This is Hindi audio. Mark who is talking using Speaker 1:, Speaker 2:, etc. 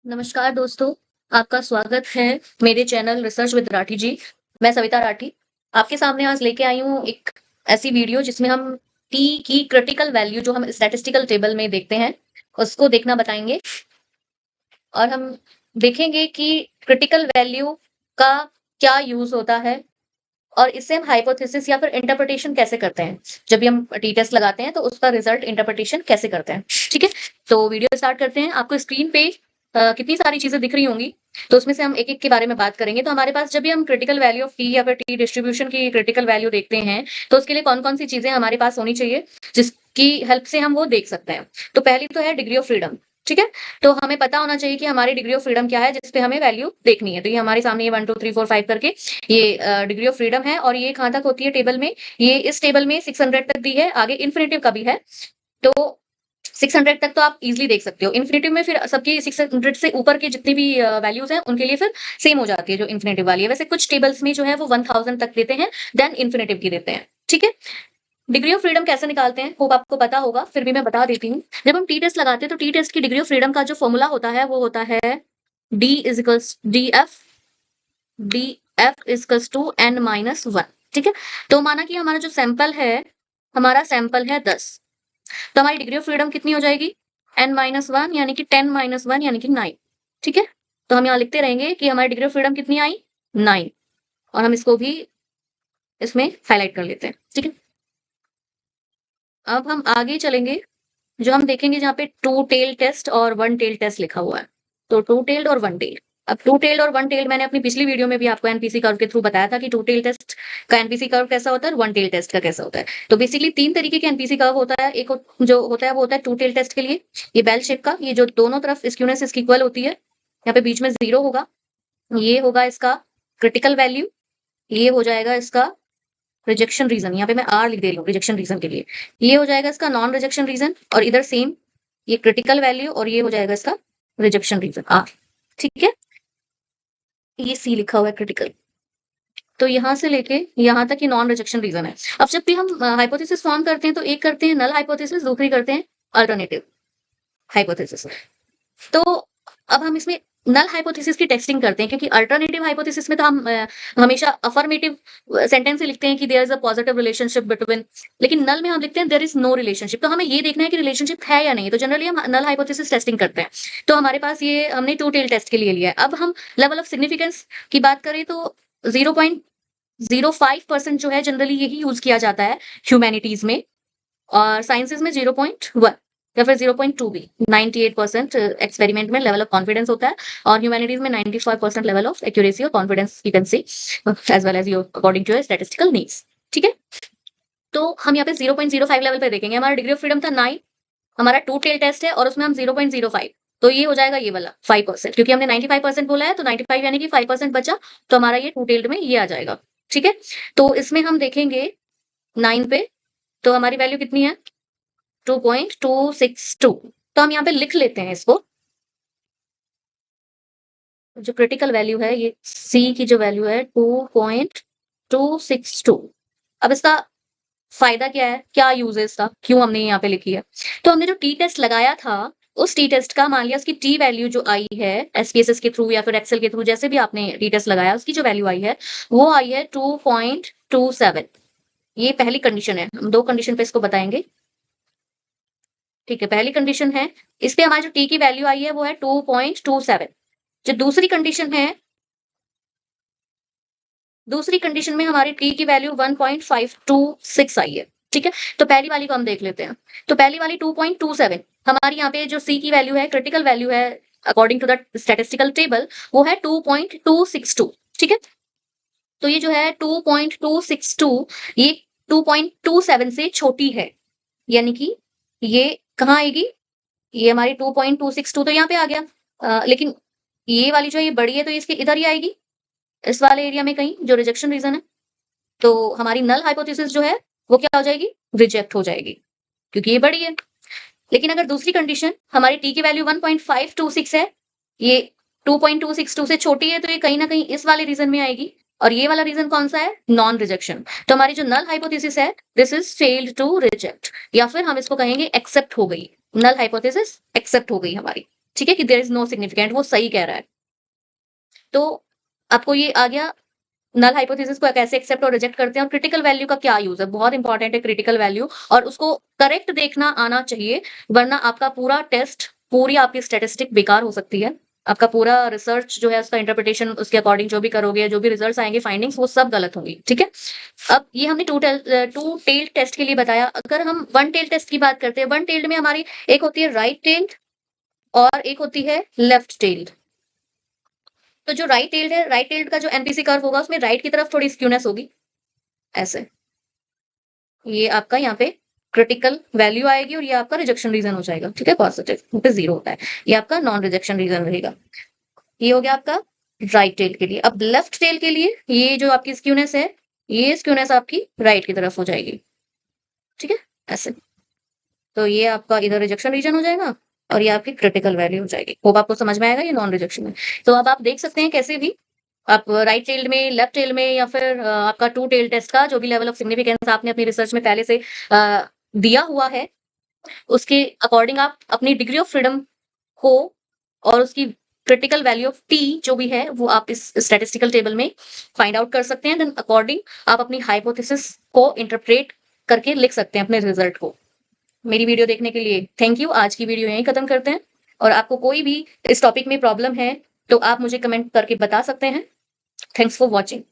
Speaker 1: नमस्कार दोस्तों, आपका स्वागत है मेरे चैनल रिसर्च विद राठी जी। मैं सविता राठी आपके सामने आज लेके आई हूँ एक ऐसी वीडियो जिसमें हम टी की क्रिटिकल वैल्यू जो हम स्टैटिस्टिकल टेबल में देखते हैं, उसको देखना बताएंगे और हम देखेंगे कि क्रिटिकल वैल्यू का क्या यूज़ होता है और इससे हम हाइपोथेसिस या फिर इंटरप्रिटेशन कैसे करते हैं। जब भी हम टी टेस्ट लगाते हैं तो उसका रिजल्ट इंटरप्रिटेशन कैसे करते हैं। ठीक है, तो वीडियो स्टार्ट करते हैं। आपको स्क्रीन पे कितनी सारी चीजें दिख रही होंगी, तो उसमें से हम एक एक के बारे में बात करेंगे। तो हमारे पास जब भी हम क्रिटिकल वैल्यू ऑफ टी या फिर टी डिस्ट्रीब्यूशन की क्रिटिकल वैल्यू देखते हैं, तो उसके लिए कौन कौन सी चीजें हमारे पास होनी चाहिए जिसकी हेल्प से हम वो देख सकते हैं। तो पहली तो है डिग्री ऑफ फ्रीडम। ठीक है, तो हमें पता होना चाहिए कि हमारी डिग्री ऑफ फ्रीडम क्या है जिसपे हमें वैल्यू देखनी है। तो ये हमारे सामने ये 1 2 3 4 5 करके ये डिग्री ऑफ फ्रीडम है और ये कहाँ तक होती है टेबल में। ये इस टेबल में 600 तक दी है, आगे इन्फिनेटिव का भी है। तो 600 तक तो आप इजीली देख सकते हो। इन्फिनेटिव में फिर सबकी 600 से ऊपर के जितनी भी वैल्यूज हैं उनके लिए फिर सेम हो जाती है जो इन्फिनेटिव वाली है। वैसे कुछ टेबल्स में जो है वो 1000 तक देते हैं, देन इन्फिनेटिव की देते हैं। ठीक है, डिग्री ऑफ फ्रीडम कैसे निकालते हैं होप आपको पता होगा, फिर भी मैं बता देती हूँ। जब हम टी टेस्ट लगाते हैं तो टी टेस्ट की डिग्री ऑफ फ्रीडम का जो फॉर्मूला होता है वो होता है D is equals D F equals to n minus 1। ठीक है, तो माना कि हमारा जो सैंपल है, हमारा सैंपल है 10, तो हमारी डिग्री ऑफ फ्रीडम कितनी हो जाएगी n माइनस 1 यानी कि 10 माइनस 1 यानी कि 9। ठीक है, तो हम यहाँ लिखते रहेंगे कि हमारी डिग्री ऑफ फ्रीडम कितनी आई 9, और हम इसको भी इसमें हाईलाइट कर लेते हैं। ठीक है, अब हम आगे चलेंगे, जो हम देखेंगे जहाँ पे टू टेल टेस्ट और वन टेल टेस्ट लिखा हुआ है। तो टू टेल्ड और वन टेल्ड, अब टू टेल्ड और वन टेल्ड मैंने अपनी पिछली वीडियो में भी आपको एनपीसी कर्व के थ्रू बताया था कि टू टेल टेस्ट का एनपीसी कर्व कैसा होता है और वन टेल टेस्ट का कैसा होता है। तो बेसिकली तीन तरीके के एनपीसी कर्व होता है। एक जो होता है वो होता है टू टेल टेस्ट के लिए, ये बेल शेप का, ये जो दोनों तरफ स्क्यूनेस इसकी इक्वल होती है, यहाँ पे बीच में 0 होगा, ये होगा इसका क्रिटिकल वैल्यू, ये हो जाएगा इसका रिजेक्शन रीजन, यहाँ पे मैं आर लिख दे रही हूँ रिजेक्शन रीजन के लिए, ये हो जाएगा इसका नॉन रिजेक्शन रीजन, और इधर सेम ये क्रिटिकल वैल्यू और ये हो जाएगा इसका रिजेक्शन रीजन आर। ठीक है, ये सी लिखा हुआ है क्रिटिकल, तो यहां से लेके यहां तक ये नॉन रिजेक्शन रीजन है। अब जब भी हम हाइपोथेसिस फॉर्म करते हैं तो एक करते हैं नल हाइपोथेसिस, दूसरी करते हैं अल्टरनेटिव हाइपोथेसिस। तो अब हम इसमें नल हाइपोथेसिस की टेस्टिंग करते हैं, क्योंकि अल्टरनेटिव हाइपोथेसिस में तो हम हमेशा अफर्मेटिव सेंटेंस से लिखते हैं कि there is a positive relationship between, लेकिन नल में हम लिखते हैं देयर इज नो रिलेशनशिप। तो हमें ये देखना है कि रिलेशनशिप है या नहीं। तो जनरली हम नल हाइपोथेसिस टेस्टिंग करते हैं। तो हमारे पास ये हमने टू टेल टेस्ट के लिए लिया है। अब हम लेवल ऑफ सिग्निफिकेंस की बात करें तो 0.05% जो है जनरली यही यूज किया जाता है ह्यूमैनिटीज में, और साइंसेज में 0.1 या फिर 0.2 भी। 98% एक्सपेरिमेंट में लेवल ऑफ कॉन्फिडेंस होता है, और ह्यूमैनिटीज में 95% लेवल ऑफ एक्यूरेसी और confidence you can see as well as your according to your statistical needs. ठीक है, तो हम यहाँ पे 0.05 लेवल पे देखेंगे। हमारा डिग्री ऑफ फ्रीडम था 9, हमारा टू टेल टेस्ट है और उसमें हम 0.05, तो ये हो जाएगा ये वाला 5%, क्योंकि हमने 95% बोला है तो 95 यानी कि 5% बचा, तो हमारा ये टू टेल्ड में ये आ जाएगा। ठीक है, तो इसमें हम देखेंगे 9 पे, तो हमारी वैल्यू कितनी है 2.262। तो हम यहाँ पे लिख लेते हैं इसको, जो क्रिटिकल वैल्यू है ये सी की जो वैल्यू है 2.262। अब इसका फायदा क्या है, क्या यूज है इसका, क्यों हमने यहाँ पे लिखी है। तो हमने जो टी टेस्ट लगाया था उस टी टेस्ट का मान लिया उसकी टी वैल्यू जो आई है एसपीएसएस के थ्रू या फिर एक्सेल के थ्रू, जैसे भी आपने टी टेस्ट लगाया उसकी जो वैल्यू आई है वो आई है 2.27। ये पहली कंडीशन है, हम दो कंडीशन पे इसको बताएंगे। ठीक है, पहली कंडीशन है इस पे हमारी जो टी की वैल्यू आई है वो है 2.27। जो दूसरी कंडीशन है, दूसरी कंडीशन में हमारी टी की वैल्यू 1.526 आई है। ठीक है, तो पहली वाली को हम देख लेते हैं। तो पहली वाली 2.27, हमारी यहाँ पे जो सी की वैल्यू है क्रिटिकल वैल्यू है according to the statistical table वो है 2.262। ठीक है, तो ये जो है 2.262 ये 2.27 से छोटी है, यानी कि ये कहाँ आएगी, ये हमारी 2.262 तो यहाँ पे आ गया, लेकिन ये वाली जो ये बड़ी है तो इसके इधर ही आएगी, इस वाले एरिया में कहीं जो रिजेक्शन रीजन है। तो हमारी नल हाइपोथेसिस जो है वो क्या हो जाएगी, रिजेक्ट हो जाएगी, क्योंकि ये बड़ी है। लेकिन अगर दूसरी कंडीशन हमारी टी की वैल्यू 1.526 है, ये 2.262 से छोटी है, तो ये कहीं ना कहीं इस वाले रीजन में आएगी, और ये वाला रीजन कौन सा है, नॉन रिजेक्शन। तो हमारी जो नल हाइपोथेसिस है this is failed to reject, या फिर हम इसको कहेंगे एक्सेप्ट हो गई, नल हाइपोथेसिस एक्सेप्ट हो गई हमारी। ठीक है, कि देयर इज़ नो सिग्निफिकेंट, वो सही कह रहा है। तो आपको ये आ गया नल हाइपोथेसिस को कैसे एक्सेप्ट और रिजेक्ट करते हैं, और क्रिटिकल वैल्यू का क्या यूज़ है। बहुत इंपॉर्टेंट है क्रिटिकल वैल्यू, और उसको करेक्ट देखना आना चाहिए, वरना आपका पूरा टेस्ट, पूरी आपकी स्टैटिस्टिक बेकार हो सकती है। आपका पूरा रिसर्च जो है उसका इंटरप्रिटेशन उसके अकॉर्डिंग जो भी करोगे, जो भी रिजल्ट्स आएँगे, फाइंडिंग्स, वो सब गलत होंगी, ठीक है? अब ये हमने टू टेल्ड टेस्ट के लिए बताया। अगर हम वन टेल्ड टेस्ट की बात करते हैं, वन टेल्ड में हमारी एक होती है राइट टेल्ड और एक होती है लेफ्ट टेल्ड। तो जो राइट टेल्ड का जो एनपीसी कर्व होगा उसमें राइट की तरफ थोड़ी स्क्यूनेस होगी, ऐसे। ये आपका यहाँ पे क्रिटिकल वैल्यू आएगी और ये आपका रिजेक्शन रीजन हो जाएगा, ठीक है? पॉजिटिव, यहाँ पे 0 होता है। ये आपका नॉन रिजेक्शन रीजन रहेगा। ये हो गया आपका राइट टेल के लिए। अब लेफ्ट टेल के लिए ये जो आपकी स्क्यूनेस है, ये स्क्यूनेस आपकी राइट की तरफ हो जाएगी, ठीक है? ऐसे। तो ये आपका इधर रिजेक्शन रीजन हो जाएगा और ये आपकी क्रिटिकल वैल्यू हो जाएगी। होप आपको समझ में आएगा, ये नॉन रिजेक्शन है। तो अब आप देख सकते हैं कैसे भी आप राइट टेल्ड में, लेफ्ट टेल में, या फिर आपका टू टेल टेस्ट का जो भी लेवल ऑफ सिग्निफिकेंस आपने अपनी रिसर्च में पहले से दिया हुआ है, उसके अकॉर्डिंग आप अपनी डिग्री ऑफ फ्रीडम को और उसकी क्रिटिकल वैल्यू ऑफ टी जो भी है वो आप इस स्टैटिस्टिकल टेबल में फाइंड आउट कर सकते हैं। देन अकॉर्डिंग आप अपनी हाइपोथेसिस को इंटरप्रेट करके लिख सकते हैं अपने रिजल्ट को। मेरी वीडियो देखने के लिए थैंक यू। आज की वीडियो यहीं खत्म करते हैं, और आपको कोई भी इस टॉपिक में प्रॉब्लम है तो आप मुझे कमेंट करके बता सकते हैं। Thanks for watching.